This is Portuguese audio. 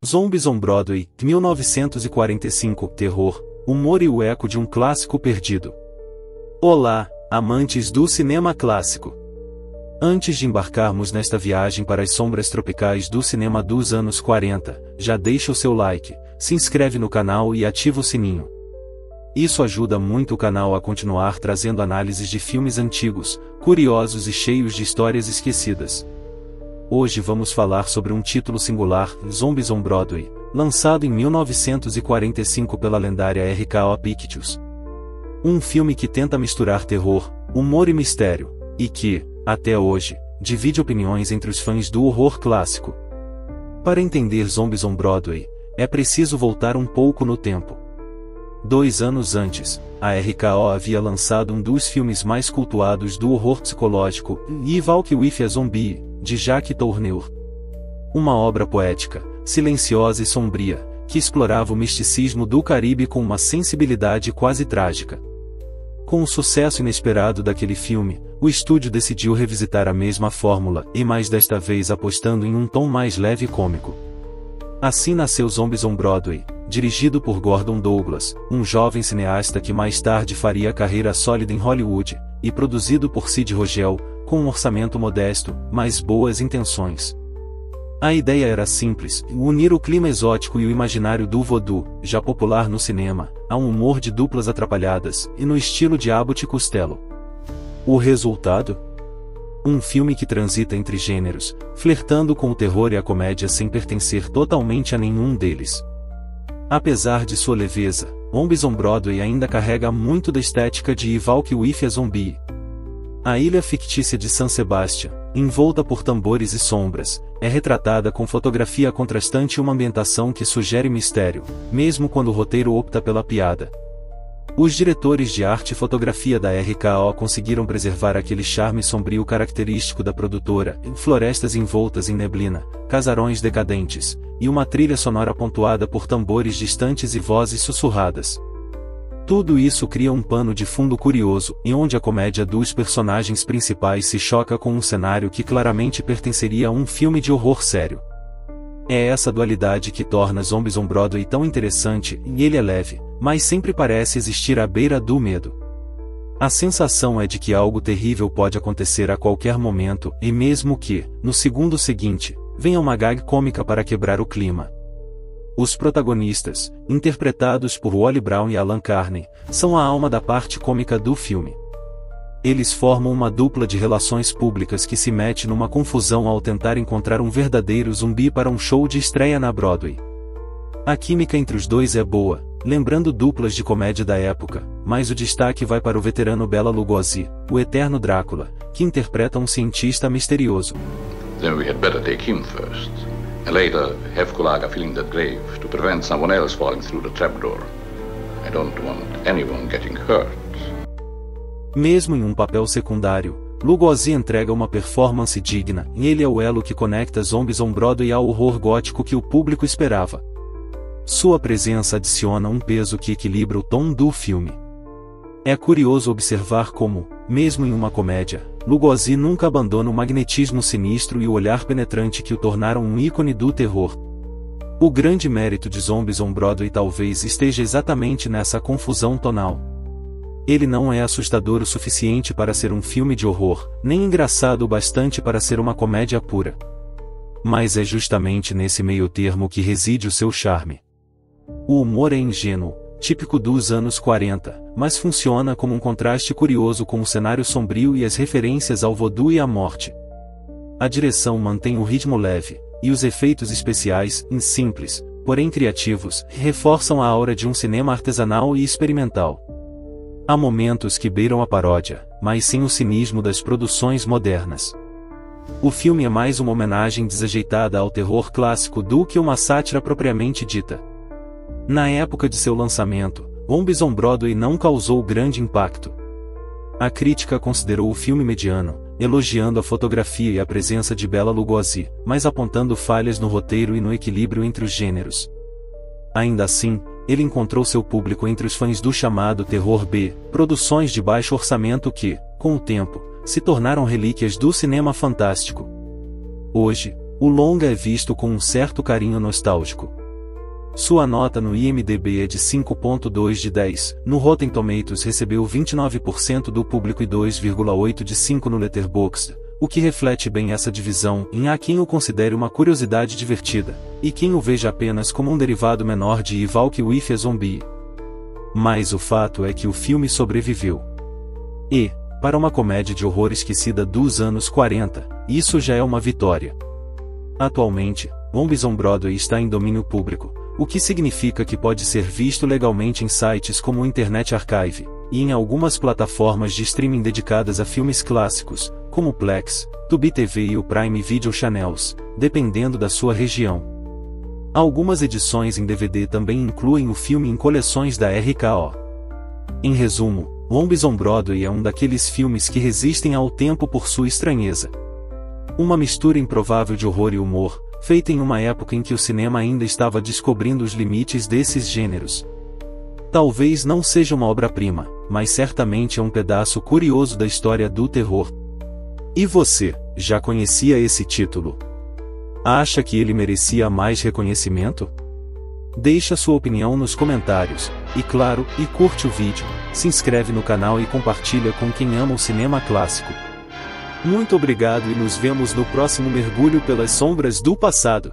Zombies on Broadway, 1945, terror, humor e o eco de um clássico perdido. Olá, amantes do cinema clássico! Antes de embarcarmos nesta viagem para as sombras tropicais do cinema dos anos 40, já deixa o seu like, se inscreve no canal e ativa o sininho. Isso ajuda muito o canal a continuar trazendo análises de filmes antigos, curiosos e cheios de histórias esquecidas. Hoje vamos falar sobre um título singular, Zombies on Broadway, lançado em 1945 pela lendária RKO Pictures. Um filme que tenta misturar terror, humor e mistério, e que, até hoje, divide opiniões entre os fãs do horror clássico. Para entender Zombies on Broadway, é preciso voltar um pouco no tempo. 2 anos antes, a RKO havia lançado um dos filmes mais cultuados do horror psicológico, Live Walk with a Zombie, de Jacques Tourneur. Uma obra poética, silenciosa e sombria, que explorava o misticismo do Caribe com uma sensibilidade quase trágica. Com o sucesso inesperado daquele filme, o estúdio decidiu revisitar a mesma fórmula, e mais desta vez apostando em um tom mais leve e cômico. Assim nasceu Zombies on Broadway, dirigido por Gordon Douglas, um jovem cineasta que mais tarde faria carreira sólida em Hollywood, e produzido por Sid Rogel, com um orçamento modesto, mas boas intenções. A ideia era simples, unir o clima exótico e o imaginário do voodoo, já popular no cinema, a um humor de duplas atrapalhadas, e no estilo de Abbott e Costello. O resultado? Um filme que transita entre gêneros, flertando com o terror e a comédia sem pertencer totalmente a nenhum deles. Apesar de sua leveza, Zombies on Broadway ainda carrega muito da estética de Live Walk with a Zombie. A ilha fictícia de San Sebastian, envolta por tambores e sombras, é retratada com fotografia contrastante e uma ambientação que sugere mistério, mesmo quando o roteiro opta pela piada. Os diretores de arte e fotografia da RKO conseguiram preservar aquele charme sombrio característico da produtora, florestas envoltas em neblina, casarões decadentes, e uma trilha sonora pontuada por tambores distantes e vozes sussurradas. Tudo isso cria um pano de fundo curioso, em onde a comédia dos personagens principais se choca com um cenário que claramente pertenceria a um filme de horror sério. É essa dualidade que torna Zombies on Broadway tão interessante, e ele é leve, mas sempre parece existir à beira do medo. A sensação é de que algo terrível pode acontecer a qualquer momento, e mesmo que, no segundo seguinte, venha uma gag cômica para quebrar o clima. Os protagonistas, interpretados por Wally Brown e Alan Carney, são a alma da parte cômica do filme. Eles formam uma dupla de relações públicas que se mete numa confusão ao tentar encontrar um verdadeiro zumbi para um show de estreia na Broadway. A química entre os dois é boa, lembrando duplas de comédia da época, mas o destaque vai para o veterano Bela Lugosi, o eterno Drácula, que interpreta um cientista misterioso. Then we had better take him first. And later, have Kulaga filling that grave to prevent someone else falling through the trapdoor. I don't want anyone getting hurt. Mesmo em um papel secundário, Lugosi entrega uma performance digna, e ele é o elo que conecta Zombies on Broadway ao horror gótico que o público esperava. Sua presença adiciona um peso que equilibra o tom do filme. É curioso observar como, mesmo em uma comédia, Lugosi nunca abandona o magnetismo sinistro e o olhar penetrante que o tornaram um ícone do terror. O grande mérito de Zombies on Broadway talvez esteja exatamente nessa confusão tonal. Ele não é assustador o suficiente para ser um filme de horror, nem engraçado o bastante para ser uma comédia pura. Mas é justamente nesse meio termo que reside o seu charme. O humor é ingênuo, típico dos anos 40, mas funciona como um contraste curioso com o cenário sombrio e as referências ao voodoo e à morte. A direção mantém o ritmo leve, e os efeitos especiais, simples, porém criativos, reforçam a aura de um cinema artesanal e experimental. Há momentos que beiram a paródia, mas sem o cinismo das produções modernas. O filme é mais uma homenagem desajeitada ao terror clássico do que uma sátira propriamente dita. Na época de seu lançamento, Zombies on Broadway não causou grande impacto. A crítica considerou o filme mediano, elogiando a fotografia e a presença de Bela Lugosi, mas apontando falhas no roteiro e no equilíbrio entre os gêneros. Ainda assim, ele encontrou seu público entre os fãs do chamado terror B, produções de baixo orçamento que, com o tempo, se tornaram relíquias do cinema fantástico. Hoje, o longa é visto com um certo carinho nostálgico. Sua nota no IMDb é de 5.2 de 10, no Rotten Tomatoes recebeu 29% do público e 2,8 de 5 no Letterboxd, o que reflete bem essa divisão em há quem o considere uma curiosidade divertida, e quem o veja apenas como um derivado menor de Evil with a Zombie. Mas o fato é que o filme sobreviveu. E, para uma comédia de horror esquecida dos anos 40, isso já é uma vitória. Atualmente, Zombies on Broadway está em domínio público, o que significa que pode ser visto legalmente em sites como o Internet Archive, e em algumas plataformas de streaming dedicadas a filmes clássicos, como o Plex, Tubi TV e o Prime Video Channels, dependendo da sua região. Algumas edições em DVD também incluem o filme em coleções da RKO. Em resumo, Zombies on Broadway é um daqueles filmes que resistem ao tempo por sua estranheza. Uma mistura improvável de horror e humor, feita em uma época em que o cinema ainda estava descobrindo os limites desses gêneros. Talvez não seja uma obra-prima, mas certamente é um pedaço curioso da história do terror. E você, já conhecia esse título? Acha que ele merecia mais reconhecimento? Deixe a sua opinião nos comentários, e claro, curte o vídeo, se inscreve no canal e compartilha com quem ama o cinema clássico. Muito obrigado e nos vemos no próximo mergulho pelas sombras do passado.